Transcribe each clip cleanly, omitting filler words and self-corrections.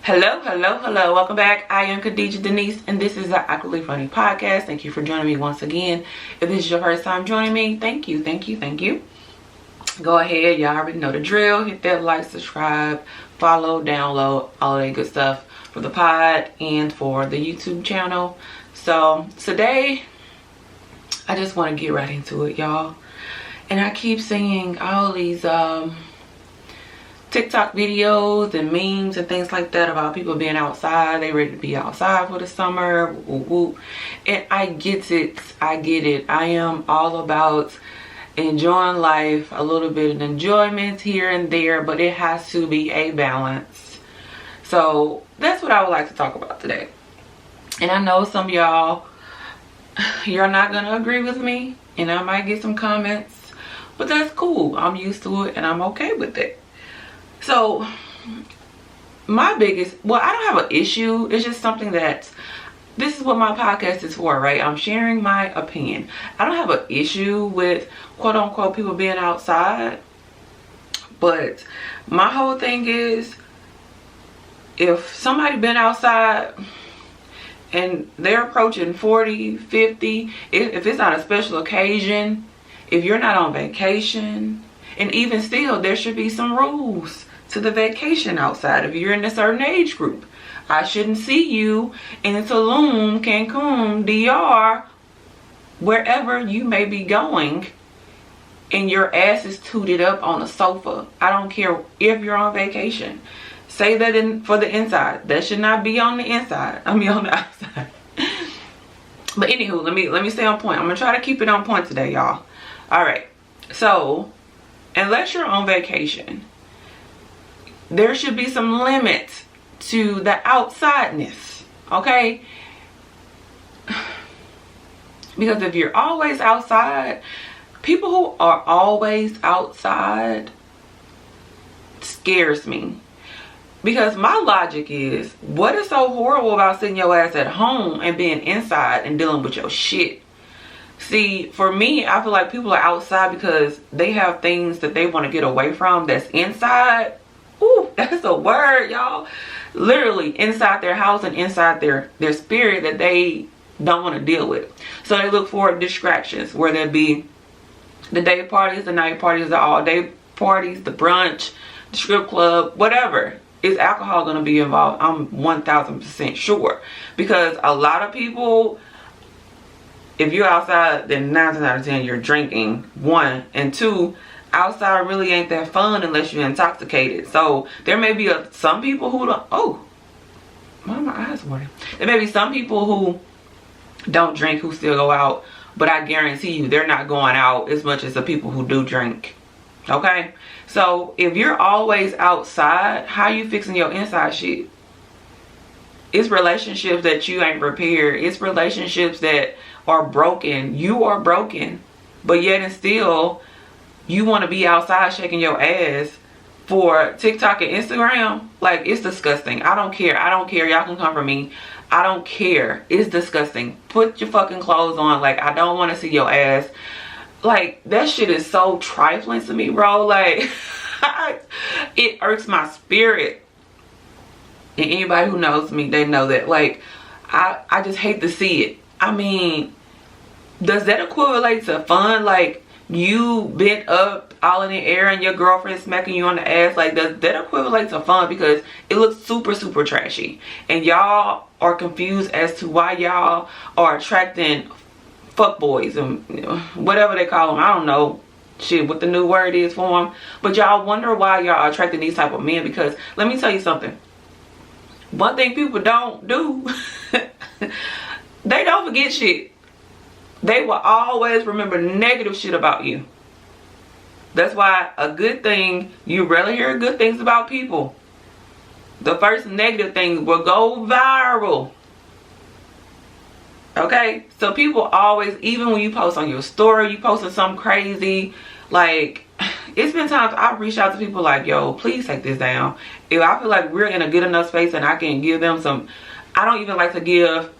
Hello. Welcome back. I am Khadija Denise, and this is the Awkwardly Funny Podcast. Thank you for joining me once again. If this is your first time joining me, thank you. Go ahead. Y'all already know the drill. Hit that like, subscribe, follow, download, all of that good stuff for the pod and for the YouTube channel. So today, I just want to get right into it, y'all. And I keep seeing all these TikTok videos and memes and things like that about people being outside. They ready to be outside for the summer. Woo, woo. And I get it. I am all about enjoying life, a little bit of enjoyment here and there, but it has to be a balance. So that's what I would like to talk about today. And I know some of y'all, you're not going to agree with me, and I might get some comments, but that's cool. I'm used to it and I'm okay with it. So my biggest, well, I don't have an issue. It's just something that, this is what my podcast is for, right? I'm sharing my opinion. I don't have an issue with quote unquote people being outside. But my whole thing is, if somebody been outside and they're approaching 40, 50, if it's on a special occasion, if you're not on vacation, and even still, there should be some rules to the vacation outside. If you're in a certain age group, I shouldn't see you in Tulum, Cancun, DR, wherever you may be going, and your ass is tooted up on a sofa. I don't care if you're on vacation. Say that for the inside. That should not be on the inside. I mean on the outside. But anywho, let me stay on point. I'm gonna try to keep it on point today, y'all. All right. So, unless you're on vacation, there should be some limits to the outsideness, okay? Because if you're always outside, people who are always outside scares me. Because my logic is, what is so horrible about sitting your ass at home and being inside and dealing with your shit? See, for me, I feel like people are outside because they have things that they want to get away from that's inside. Ooh, that's a word, y'all. Literally inside their house and inside their spirit that they don't want to deal with. So they look for distractions, whether it be the day parties, the night parties, the all day parties, the brunch, the strip club, whatever. Is alcohol going to be involved? I'm 1000% sure. Because a lot of people, if you're outside, then 9 times out of 10 you're drinking, 1. And 2, outside really ain't that fun unless you're intoxicated. So there may be some people who don't, oh, why are my eyes watering? There may be some people who don't drink who still go out, but I guarantee you they're not going out as much as the people who do drink. Okay? So if you're always outside, how you fixing your inside shit? It's relationships that you ain't repaired. It's relationships that are broken. You are broken, but yet and still you want to be outside shaking your ass for TikTok and Instagram. Like, it's disgusting. I don't care. Y'all can come for me. I don't care. It's disgusting. Put your fucking clothes on. Like, I don't want to see your ass. Like, that shit is so trifling to me, bro. Like, it irks my spirit. And anybody who knows me, they know that. Like, I just hate to see it. I mean, does that equivalent to fun? Like, you bent up all in the air and your girlfriend smacking you on the ass? Like, does that equivalent to fun? Because it looks super trashy, and y'all are confused as to why y'all are attracting fuckboys and, you know, whatever they call them. I don't know shit what the new word is for them, but y'all wonder why y'all are attracting these type of men. Because let me tell you something. One thing people don't do, they don't forget shit. They will always remember negative shit about you. That's why a good thing, you rarely hear good things about people. The first negative thing will go viral. Okay? So people always, even when you post on your story, you posting something crazy. Like, it's been times I've reached out to people like, yo, please take this down. If I feel like we're in a good enough space and I can give them some, I don't even like to give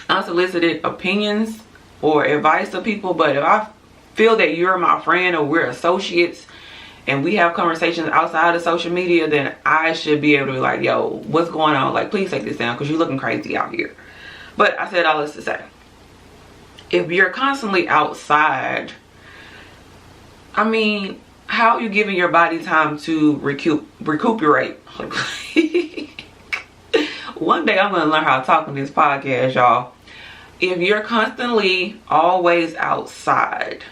unsolicited opinions or advice to people, but if I feel that you're my friend or we're associates and we have conversations outside of social media, then I should be able to be like, yo, what's going on? Like, please take this down because you're looking crazy out here. But I said all this to say, if you're constantly outside, I mean, how are you giving your body time to recuperate? One day I'm going to learn how to talk on this podcast, y'all. If you're constantly always outside,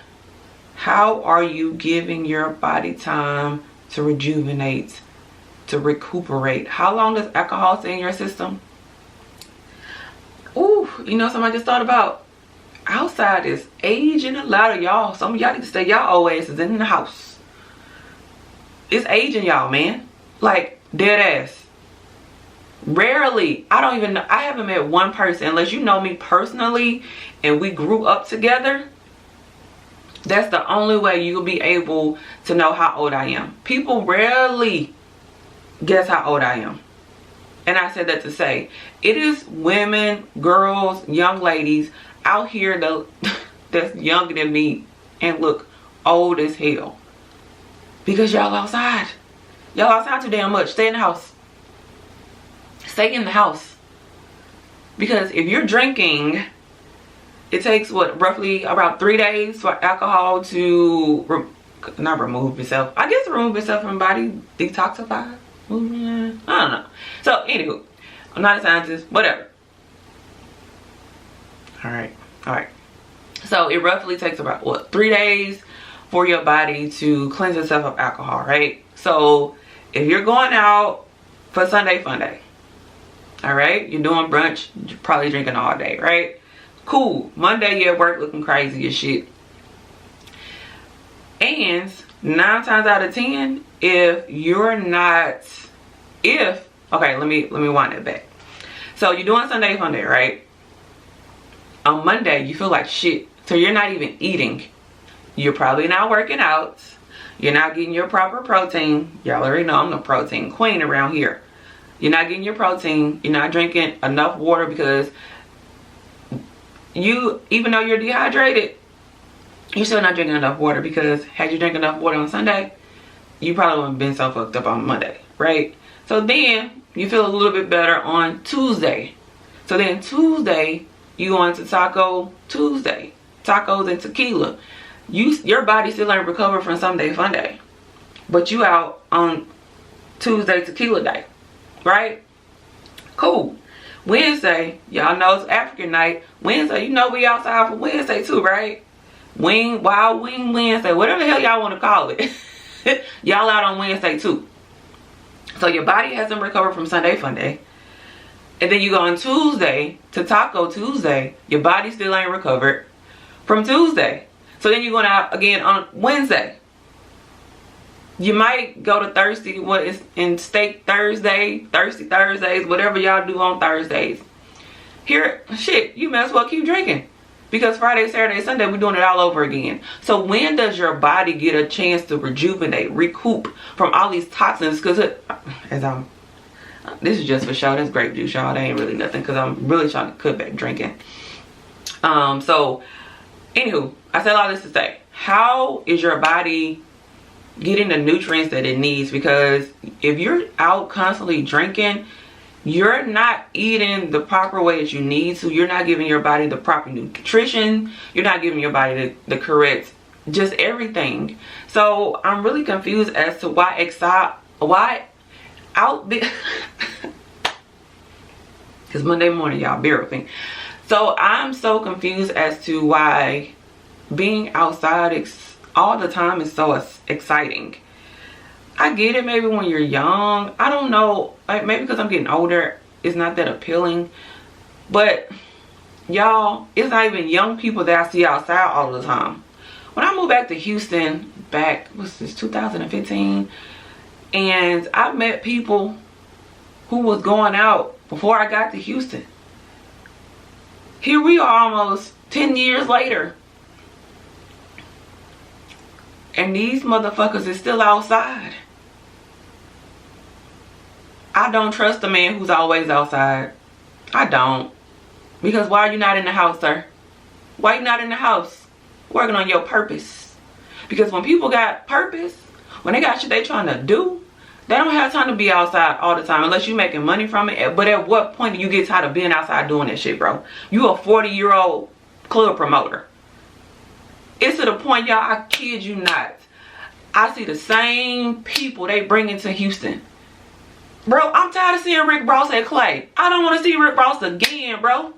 how are you giving your body time to rejuvenate, to recuperate? How long does alcohol stay in your system? Ooh, you know something I just thought about? Outside is aging a lot of y'all. Some of y'all need to stay y'all old asses in the house. It's aging y'all, man. Like, dead ass. Rarely, I don't even know, I haven't met one person, unless you know me personally and we grew up together. That's the only way you'll be able to know how old I am. People rarely guess how old I am. And I said that to say, it is women, girls, young ladies out here that's younger than me and look old as hell. Because y'all outside. Y'all outside too damn much. Stay in the house. Stay in the house. Because if you're drinking, it takes what, roughly about 3 days for alcohol to not remove itself. I guess remove itself from the body, detoxify. I don't know. So anywho, I'm not a scientist, whatever. Alright. So it roughly takes about what, 3 days for your body to cleanse itself of alcohol, right? So if you're going out for Sunday fun day, alright, you're doing brunch, you're probably drinking all day, right? Cool. Monday you're at work looking crazy as shit. And 9 times out of 10, if you're not, okay, let me wind it back. So you're doing Sunday fun day, right? On Monday you feel like shit, so you're not even eating. You're probably not working out. You're not getting your proper protein. Y'all already know I'm the protein queen around here. You're not getting your protein. You're not drinking enough water because even though you're dehydrated, you're still not drinking enough water, because had you drank enough water on Sunday, you probably wouldn't have been so fucked up on Monday, right? So then you feel a little bit better on Tuesday. So then Tuesday, you go into Taco Tuesday. Tacos and tequila. Your body still ain't recovered from Sunday fun day, but you out on Tuesday tequila day, right? Cool. Wednesday, y'all know it's African night. Wednesday, you know we outside for Wednesday too, right? Wild Wing Wednesday, whatever the hell y'all want to call it. Y'all out on Wednesday too. So your body hasn't recovered from Sunday fun day. And then you go on Tuesday to Taco Tuesday. Your body still ain't recovered from Tuesday. So then you're going out again on Wednesday. You might go to Thirsty, what is in Steak Thursday, Thirsty Thursdays, whatever y'all do on Thursdays. Here, shit, you might as well keep drinking. Because Friday, Saturday, Sunday, we're doing it all over again. So when does your body get a chance to rejuvenate, recoup from all these toxins? Because this is just for show. That's grape juice, y'all. That ain't really nothing, because I'm really trying to cut back drinking. So, anywho, I said all this to say, how is your body getting the nutrients that it needs? Because if you're out constantly drinking, you're not eating the proper way that you need to. You're not giving your body the proper nutrition. You're not giving your body the correct, just everything. So I'm really confused as to why out there, because Monday morning, y'all, bear with me. So I'm so confused as to why being outside all the time is so exciting. I get it maybe when you're young. I don't know. Like, maybe because I'm getting older, it's not that appealing. But, y'all, it's not even young people that I see outside all the time. When I moved back to Houston, what's this, 2015? And I met people who was going out before I got to Houston. Here we are almost 10 years later. And these motherfuckers is still outside. I don't trust a man who's always outside. I don't. Because why are you not in the house, sir? Why are you not in the house? Working on your purpose. Because when people got purpose, when they got shit they trying to do, they don't have time to be outside all the time unless you're making money from it. But at what point do you get tired of being outside doing that shit, bro? You a 40-year-old club promoter. It's to the point, y'all, I kid you not, I see the same people they bring into Houston. Bro, I'm tired of seeing Rick Ross at Clay. I don't want to see Rick Ross again, bro.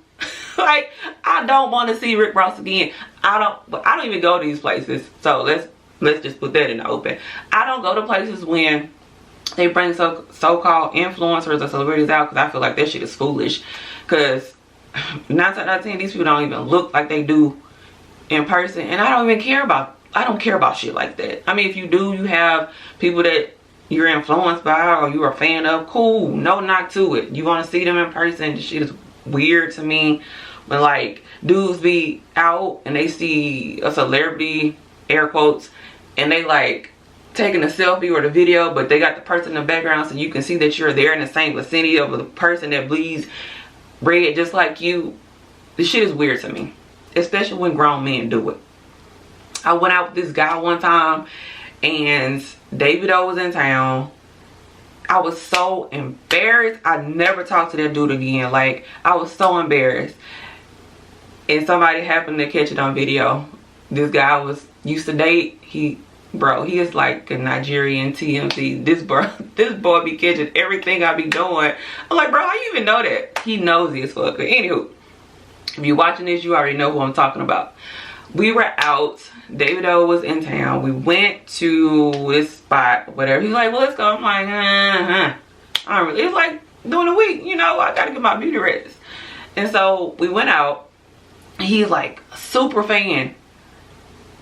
Like, I don't want to see Rick Ross again. I don't even go to these places. So let's just put that in the open. I don't go to places when they bring so-called influencers or celebrities out, because I feel like that shit is foolish. Because 9 times out of 10, these people don't even look like they do in person, and I don't care about shit like that. I mean, if you do, you have people that you're influenced by or you're a fan of, cool, no knock to it. You want to see them in person, this shit is weird to me. But like, dudes be out and they see a celebrity, air quotes, and they like taking a selfie or the video, but they got the person in the background so you can see that you're there in the same vicinity of the person that bleeds red just like you. This shit is weird to me, especially when grown men do it. I went out with this guy one time and David O was in town. I was so embarrassed. I never talked to that dude again. Like, I was so embarrassed. And somebody happened to catch it on video. This guy was used to date. Bro, he is like a Nigerian TMZ. This boy be catching everything I be doing. I'm like, bro, how you even know that? He nosy as fuck. Anywho, if you're watching this, you already know who I'm talking about. We were out. David O was in town. We went to this spot, whatever. He's like, well, let's go. I'm like, I don't really. It's like during the week, you know, I gotta get my beauty rest. And so we went out. He's like a super fan.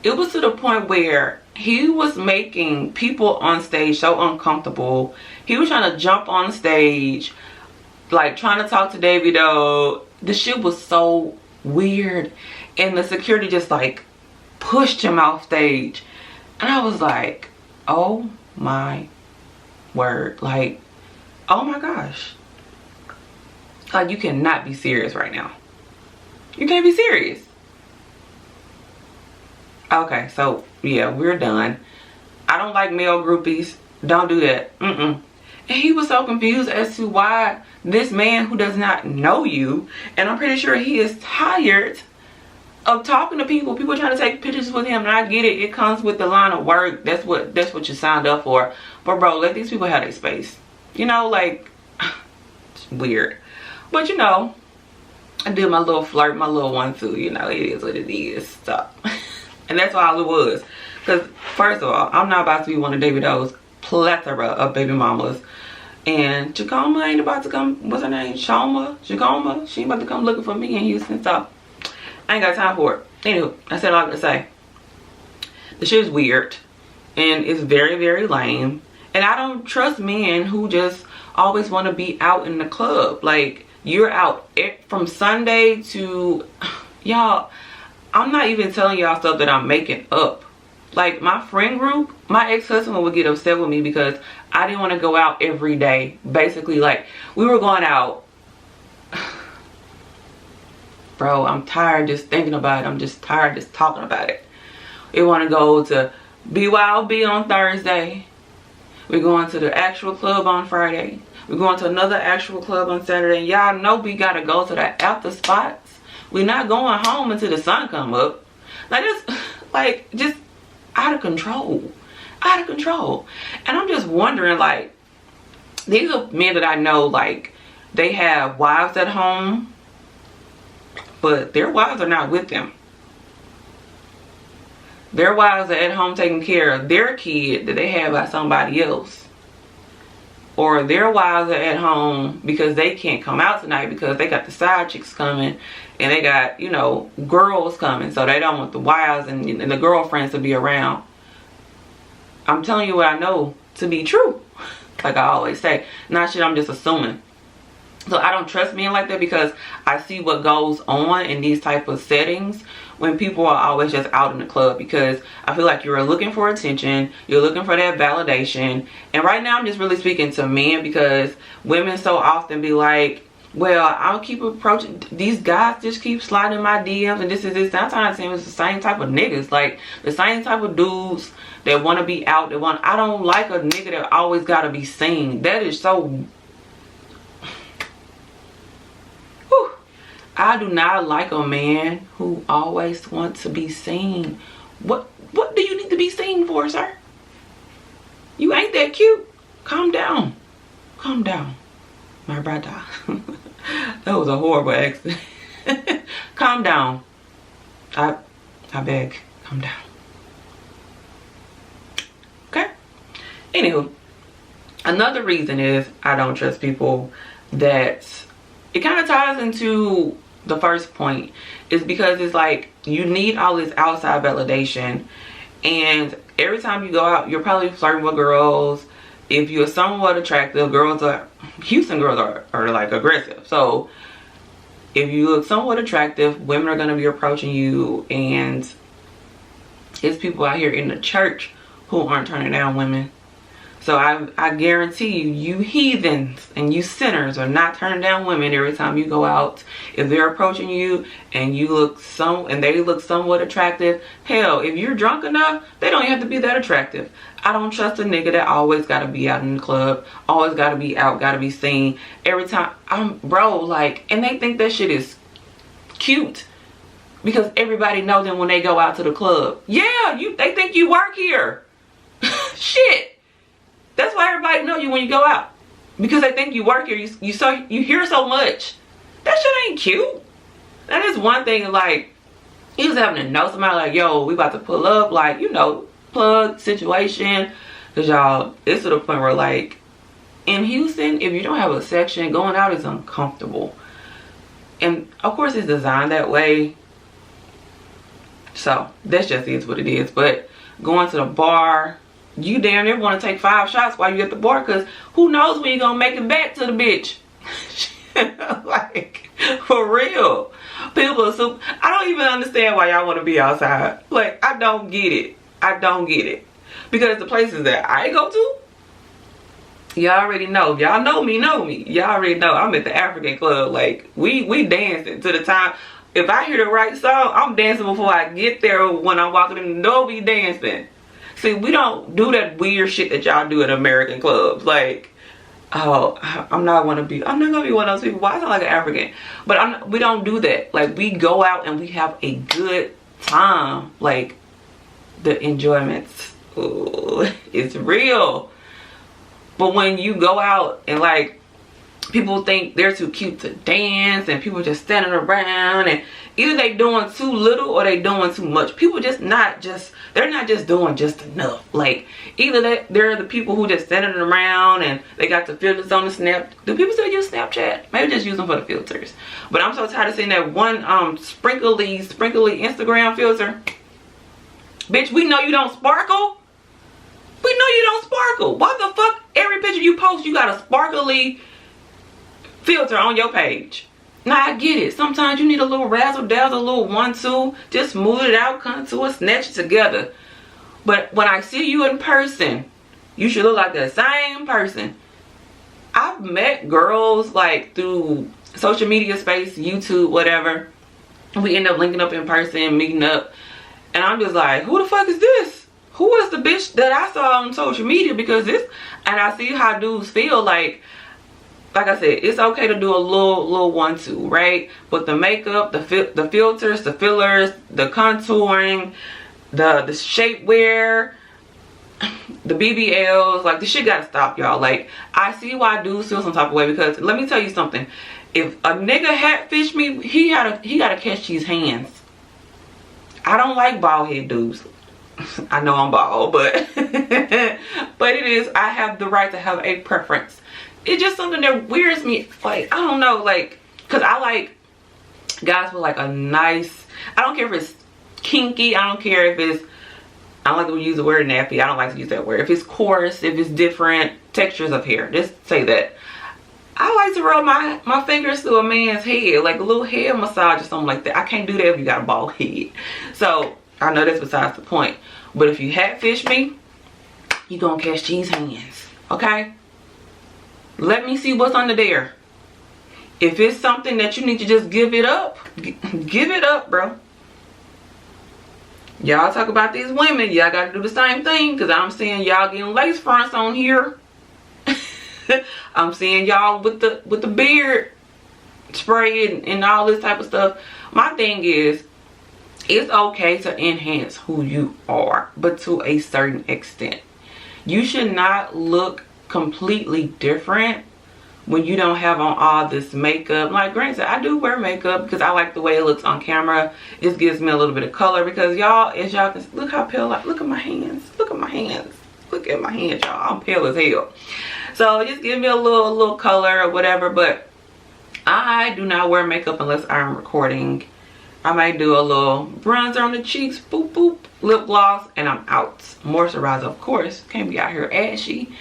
It was to the point where he was making people on stage so uncomfortable. He was trying to jump on stage, like trying to talk to David O. The shit was so weird. And the security just like pushed him off stage. And I was like, oh my word. Like, oh my gosh. Like, you cannot be serious right now. You can't be serious. Okay, so yeah, we're done. I don't like male groupies. Don't do that. And he was so confused as to why this man who does not know you, and I'm pretty sure he is tired of talking to people trying to take pictures with him. And I get it, it comes with the line of work. That's what you signed up for. But bro, let these people have their space. You know, like, it's weird. But you know, I did my little flirt, my little one too. You know, it is what it is. So and that's all it was. Because first of all, I'm not about to be one of David O's plethora of baby mamas. And Jacoma ain't about to come, what's her name? Jacoma? She ain't about to come looking for me in Houston. So I ain't got time for it. Anywho, I said all I got to say. The shit is weird. And it's very, very lame. And I don't trust men who just always want to be out in the club. Like, you're out from Sunday to... Y'all, I'm not even telling y'all stuff that I'm making up. Like, my friend group, my ex-husband would get upset with me because I didn't want to go out every day. Basically, like, we were going out. Bro, I'm tired just thinking about it. I'm just tired just talking about it. We want to go to BYOB on Thursday. We're going to the actual club on Friday. We're going to another actual club on Saturday. Y'all know we got to go to the after spots. We're not going home until the sun come up. Like, it's like just out of control. Out of control. And I'm just wondering, like, these are men that I know, like, they have wives at home, but their wives are not with them. Their wives are at home taking care of their kid that they have by somebody else. Or their wives are at home because they can't come out tonight because they got the side chicks coming and they got, you know, girls coming. So they don't want the wives and the girlfriends to be around. I'm telling you what I know to be true. Like I always say. Not shit I'm just assuming. So I don't trust men like that because I see what goes on in these type of settings when people are always just out in the club, because I feel like you're looking for attention, you're looking for that validation. And right now I'm just really speaking to men because women so often be like, well, I'll keep approaching these guys, just keep sliding my DMs, and this is this. I'm trying to say it's the same type of niggas, like the same type of dudes that want to be out. I don't like a nigga that always gotta be seen. That is so. Whew. I do not like a man who always wants to be seen. What do you need to be seen for, sir? You ain't that cute. Calm down. Calm down, my brother. That was a horrible accent. Calm down. I beg, calm down. Okay? Anywho, another reason is I don't trust people that it kind of ties into the first point, is because it's like you need all this outside validation, and every time you go out you're probably flirting with girls. If you're somewhat attractive, Houston girls are like aggressive. So if you look somewhat attractive, women are going to be approaching you, and it's people out here in the church who aren't turning down women. So I guarantee you heathens and you sinners are not turning down women every time you go out. If they're approaching you and they look somewhat attractive, hell, if you're drunk enough, they don't even have to be that attractive. I don't trust a nigga that always gotta be out in the club, always gotta be out, gotta be seen every time. Bro, like, and they think that shit is cute because everybody knows them when they go out to the club. Yeah, they think you work here. Shit. That's why everybody know you when you go out, because they think you work here. You hear so much. That shit ain't cute. That is one thing. Like, he was having to know somebody, like, yo, we about to pull up, like, you know, plug situation. Because y'all, it's to the point where, like, in Houston, if you don't have a section, going out is uncomfortable. And of course it's designed that way, so that's just is what it is. But going to the bar, you damn near want to take 5 shots while you at the bar, because who knows when you're gonna make it back to the bitch. Like, for real. People are super. I don't even understand why y'all want to be outside. Like, I don't get it. I don't get it. Because the places that I go to, y'all already know. If y'all know me, y'all already know I'm at the African club. Like, we dancing to the time. If I hear the right song, I'm dancing before I get there. When I'm walking in the door, we dancing. See, we don't do that weird shit that y'all do in American clubs. Like, oh, I'm not gonna be one of those people. Why I sound like an African? But we don't do that. Like, we go out and we have a good time. Like, the enjoyment's, ooh, it's real. But when you go out and, like, people think they're too cute to dance, and people just standing around, and either they doing too little or they doing too much. People they're not just doing just enough. Like, either they're the people who just standing around and they got the filters on the snap. Do people still use Snapchat? Maybe just use them for the filters. But I'm so tired of seeing that one sprinkly Instagram filter. Bitch, we know you don't sparkle. We know you don't sparkle. Why the fuck every picture you post you got a sparkly filter on your page? Now, I get it. Sometimes you need a little razzle dazzle, a little 1-2. Just smooth it out, contour, snatch it together. But when I see you in person, you should look like the same person. I've met girls, like, through social media space, YouTube, whatever. We end up linking up in person, meeting up. And I'm just like, who the fuck is this? Who is the bitch that I saw on social media? Because this, and I see how dudes feel. Like I said, it's okay to do a little 1-2, right? But the makeup, the filters, the fillers, the contouring, the shapewear, the BBLs, like, this shit gotta stop, y'all. Like, I see why dudes feel some type of way, because let me tell you something. If a nigga hatfish me, he gotta catch these hands. I don't like bald head dudes. I know I'm bald, but it is, I have the right to have a preference. It's just something that weirds me. Like, I don't know, like, because I like guys with, like, a nice, I don't care if it's kinky, I don't care if it's, I don't like to use the word nappy, I don't like to use that word. If it's coarse, if it's different textures of hair, just say that. I like to rub my fingers through a man's head, like a little head massage or something like that. I can't do that if you got a bald head. So, I know that's besides the point. But if you hatfish me, you gonna catch these hands, okay? Let me see what's under there. If it's something that you need to just give it up, give it up, bro. Y'all talk about these women, y'all gotta do the same thing, because I'm seeing y'all getting lace fronts on here. I'm seeing y'all with the beard spray and all this type of stuff. My thing is, it's okay to enhance who you are, but to a certain extent. You should not look completely different when you don't have on all this makeup. Like, granted, I do wear makeup because I like the way it looks on camera. It gives me a little bit of color, because y'all, as y'all can see, look how pale, like, look at my hands. Look at my hands. Look at my hands, y'all. I'm pale as hell. So just give me a little color or whatever, but I do not wear makeup unless I'm recording. I might do a little bronzer on the cheeks, boop, boop, lip gloss, and I'm out. Moisturizer, of course. Can't be out here ashy.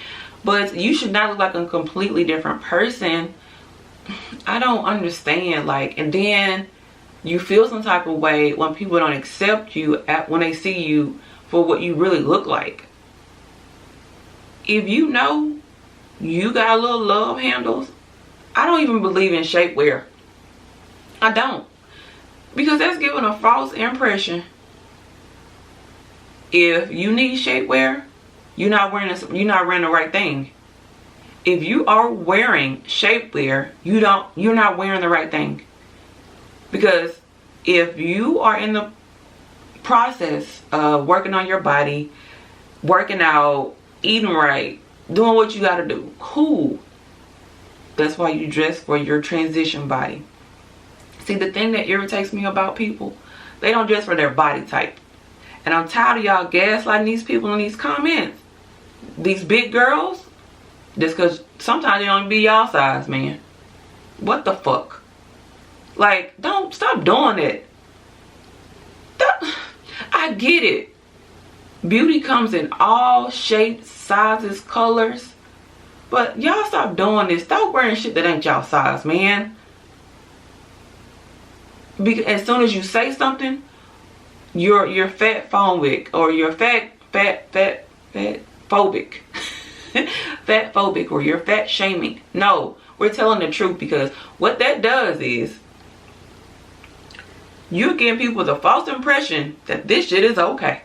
But you should not look like a completely different person. I don't understand. Like, and then you feel some type of way when people don't accept you when they see you for what you really look like. If you know you got little love handles, I don't even believe in shapewear. I don't. Because that's giving a false impression. If you need shapewear, you're not wearing the right thing. If you are wearing shapewear, you're not wearing the right thing. Because if you are in the process of working on your body, working out, eating right, doing what you got to do, cool. That's why you dress for your transition body. See, the thing that irritates me about people, they don't dress for their body type. And I'm tired of y'all gaslighting these people in these comments. These big girls, just because sometimes they don't be y'all size, man. What the fuck? Like, don't stop doing it. I get it. Beauty comes in all shapes, sizes, colors. But y'all stop doing this. Stop wearing shit that ain't y'all size, man. Because as soon as you say something, you're fat phobic, or you're fat phobic. Fat phobic, or you're fat shaming. No, we're telling the truth, because what that does is you're giving people the false impression that this shit is okay.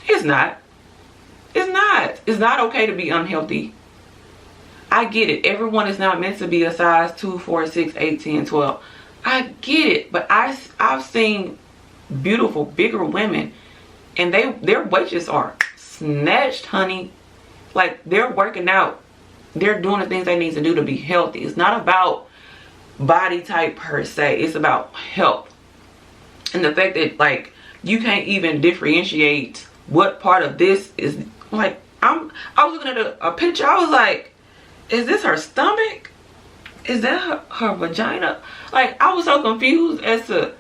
It's not. It's not. It's not okay to be unhealthy. I get it. Everyone is not meant to be a size 2, 4, 6, 8, 10, 12. I get it. But I've seen beautiful, bigger women, and their waist are snatched, honey. Like, they're working out. They're doing the things they need to do to be healthy. It's not about body type per se. It's about health. And the fact that, like, you can't even differentiate what part of this is, like, I was looking at a picture. I was like, is this her stomach? Is that her vagina? Like, I was so confused as to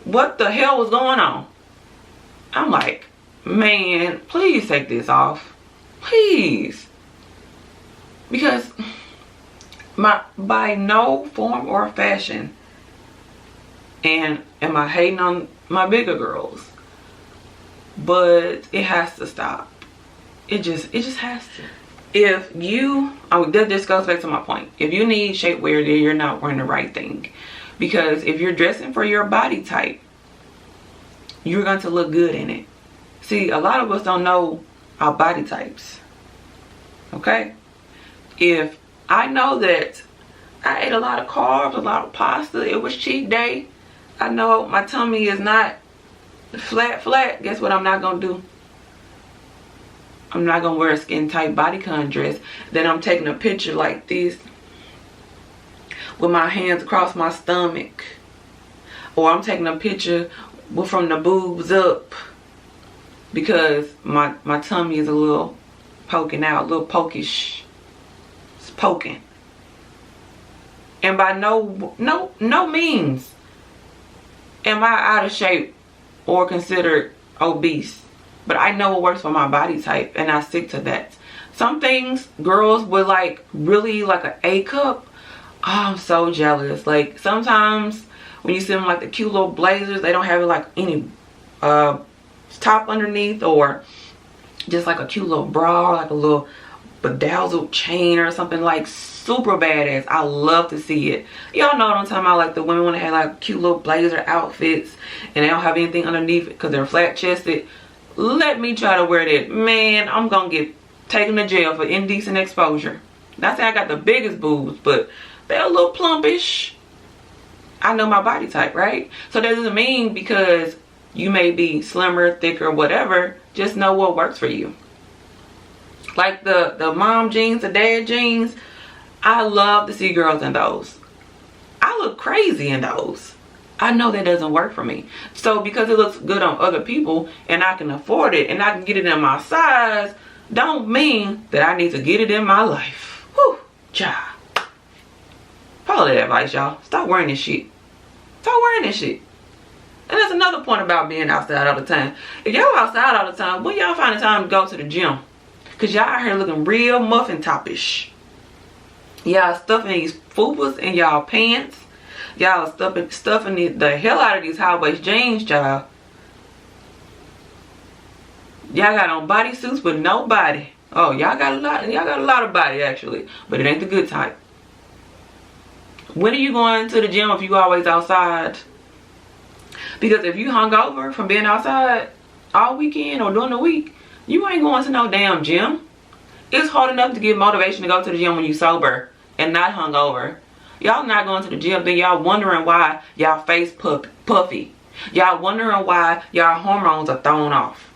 what the hell was going on. I'm like, man, please take this off. Please. Because by no form or fashion and am I hating on my bigger girls, but it has to stop. It just has to. If you, that just goes back to my point. If you need shapewear, then you're not wearing the right thing. Because if you're dressing for your body type, you're going to look good in it. See, a lot of us don't know our body types. Okay? If I know that I ate a lot of carbs, a lot of pasta, it was cheat day, I know my tummy is not flat, guess what I'm not going to do? I'm not going to wear a skin tight bodycon dress. Then I'm taking a picture like this with my hands across my stomach. Or I'm taking a picture from the boobs up because my tummy is a little poking out, a little pokish. It's poking. And by no means am I out of shape or considered obese. But I know what works for my body type, and I stick to that. Some things, girls with like really like an A cup, oh, I'm so jealous. Like, sometimes when you see them like the cute little blazers, they don't have like any top underneath, or just like a cute little bra, or like a little bedazzled chain or something, like super badass. I love to see it. Y'all know what I'm talking about, like the women when they have like cute little blazer outfits and they don't have anything underneath it because they're flat chested. Let me try to wear that. Man, I'm gonna get taken to jail for indecent exposure. Not saying I got the biggest boobs, but they're a little plumpish. I know my body type, right? So that doesn't mean because you may be slimmer, thicker, whatever, just know what works for you. Like the mom jeans, the dad jeans, I love to see girls in those. I look crazy in those. I know that doesn't work for me. So because it looks good on other people and I can afford it and I can get it in my size, don't mean that I need to get it in my life. Whew, child. Follow that advice, y'all. Stop wearing this shit. Stop wearing this shit. And that's another point about being outside all the time. If y'all outside all the time, when y'all find the time to go to the gym? Because y'all out here looking real muffin topish. Y'all stuffing these fupas in y'all pants. Y'all stuffing the hell out of these high-waist jeans, y'all. Y'all got on bodysuits but no body. Oh, y'all got a lot of body actually, but it ain't the good type. When are you going to the gym if you always outside? Because if you hungover from being outside all weekend or during the week, you ain't going to no damn gym. It's hard enough to get motivation to go to the gym when you sober and not hungover. Y'all not going to the gym, then y'all wondering why y'all face puffy. Y'all wondering why y'all hormones are thrown off.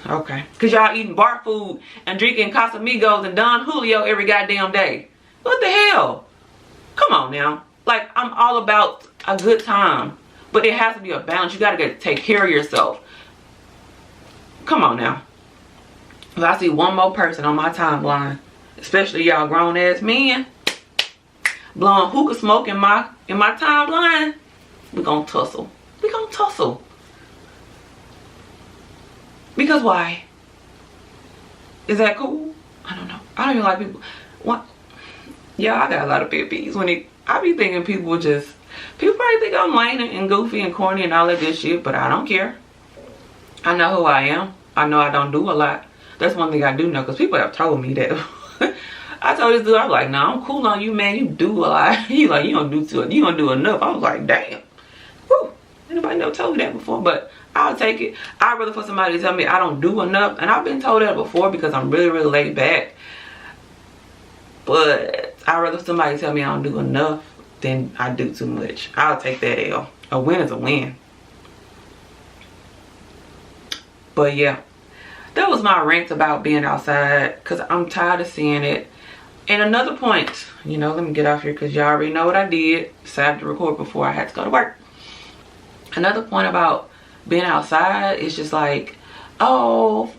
Okay. Because y'all eating bar food and drinking Casamigos and Don Julio every goddamn day. What the hell? Come on now. Like, I'm all about a good time. But it has to be a balance. You got to take care of yourself. Come on now. If I see one more person on my timeline, especially y'all grown ass men, blowing hookah smoke in my timeline, we gonna tussle. We gonna tussle. Because why? Is that cool? I don't know. I don't even like people. What? Yeah, I got a lot of pet peeves. I be thinking people probably think I'm lame and goofy and corny and all that good shit, but I don't care. I know who I am. I know I don't do a lot. That's one thing I do know, because people have told me that. I told this dude, I was like, nah, I'm cool on you, man. You do a lot. He like, you don't do enough. I was like, damn. Whew. Anybody never told me that before, but I'll take it. I'd rather for somebody to tell me I don't do enough. And I've been told that before because I'm really, really laid back. But I'd rather somebody tell me I don't do enough than I do too much. I'll take that L. A win is a win. But yeah, that was my rant about being outside because I'm tired of seeing it. And another point, you know, let me get off here because y'all already know what I did. Decided to record before I had to go to work. Another point about being outside is just like, oh,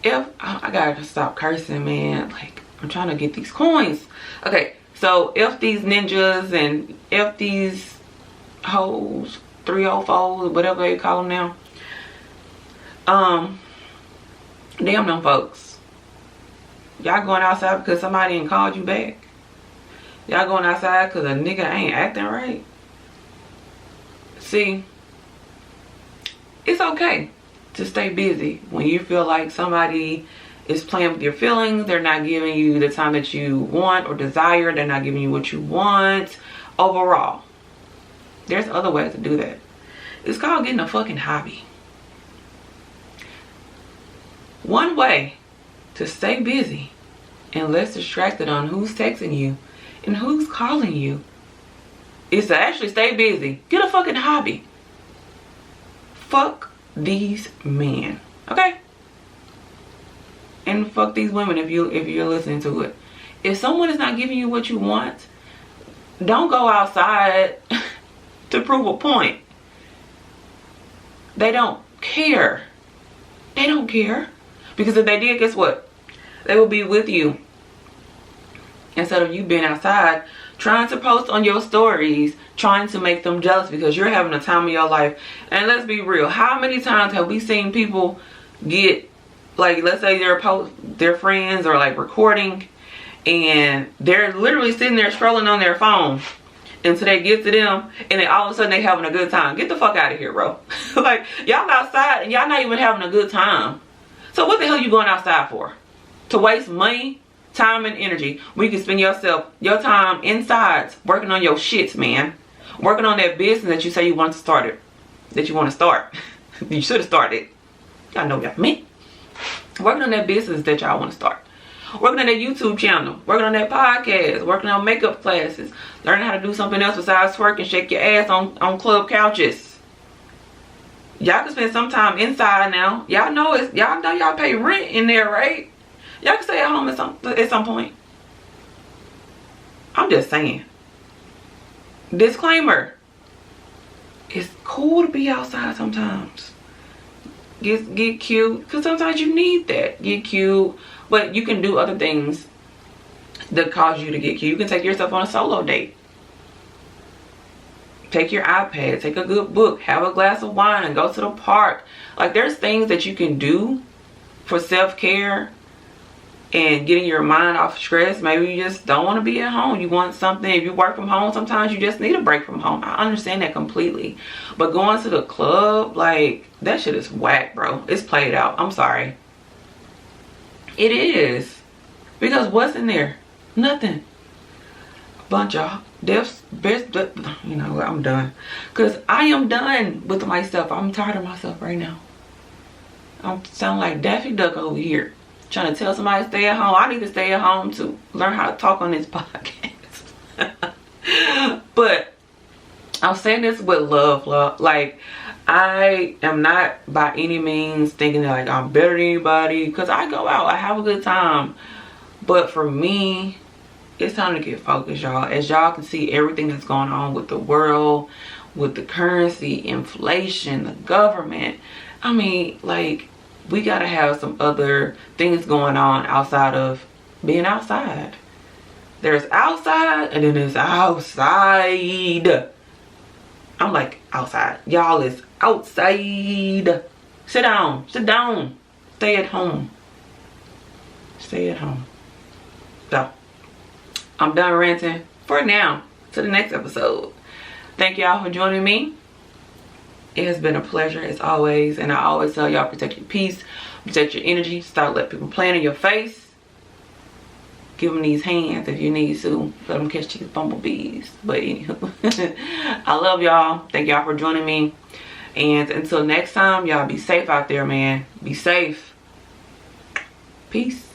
if I gotta stop cursing, man. Like, I'm trying to get these coins. Okay, so if these ninjas and if these hoes, 304s, whatever they call them now, damn them folks. Y'all going outside because somebody ain't called you back? Y'all going outside because a nigga ain't acting right? See, it's okay to stay busy when you feel like somebody is playing with your feelings. They're not giving you the time that you want or desire. They're not giving you what you want overall. There's other ways to do that. It's called getting a fucking hobby. One way to stay busy and less distracted on who's texting you and who's calling you is to actually stay busy. Get a fucking hobby. Fuck these men, okay? And fuck these women if you're listening to it. If someone is not giving you what you want, don't go outside to prove a point. They don't care. They don't care. Because if they did, guess what? They will be with you. Instead of you being outside trying to post on your stories, trying to make them jealous because you're having a time of your life. And let's be real. How many times have we seen people get, like, let's say their friends are like recording and they're literally sitting there scrolling on their phone until they get to them and then all of a sudden they having a good time. Get the fuck out of here, bro. Like, y'all outside and y'all not even having a good time. So what the hell you going outside for? To waste money time and energy. We can spend your time inside working on your shits, man. Working on that business that you say you want to start it. That you want to start. You should have started. Y'all know what I mean. Working on that business that y'all want to start. Working on that YouTube channel. Working on that podcast. Working on makeup classes. Learning how to do something else besides twerk and shake your ass on club couches. Y'all can spend some time inside now. Y'all know y'all pay rent in there, right? Y'all can stay at home at some point. I'm just saying. Disclaimer. It's cool to be outside sometimes. Get cute. Because sometimes you need that. Get cute. But you can do other things that cause you to get cute. You can take yourself on a solo date. Take your iPad. Take a good book. Have a glass of wine. Go to the park. Like, there's things that you can do for self-care and getting your mind off stress. Maybe you just don't want to be at home. You want something. If you work from home, sometimes you just need a break from home. I understand that completely. But going to the club, like, that shit is whack, bro. It's played out. I'm sorry. It is. Because what's in there? Nothing. A bunch of deaths. You know what? I'm done. Because I am done with myself. I'm tired of myself right now. I sound like Daffy Duck over here. Trying to tell somebody to stay at home. I need to stay at home to learn how to talk on this podcast. But I'm saying this with love. Like, I am not by any means thinking that, like, I'm better than anybody. Because I go out. I have a good time. But for me, it's time to get focused, y'all. As y'all can see, everything that's going on with the world, with the currency, inflation, the government. I mean, like, we gotta have some other things going on outside of being outside. There's outside and then there's outside. I'm like, outside. Y'all is outside. Sit down. Sit down. Stay at home. Stay at home. So, I'm done ranting for now. To the next episode. Thank y'all for joining me. It has been a pleasure as always, and I always tell y'all, protect your peace, protect your energy, stop letting people play in your face. Give them these hands if you need to, let them catch these bumblebees. But anywho, I love y'all. Thank y'all for joining me, and until next time, y'all be safe out there, man. Be safe. Peace.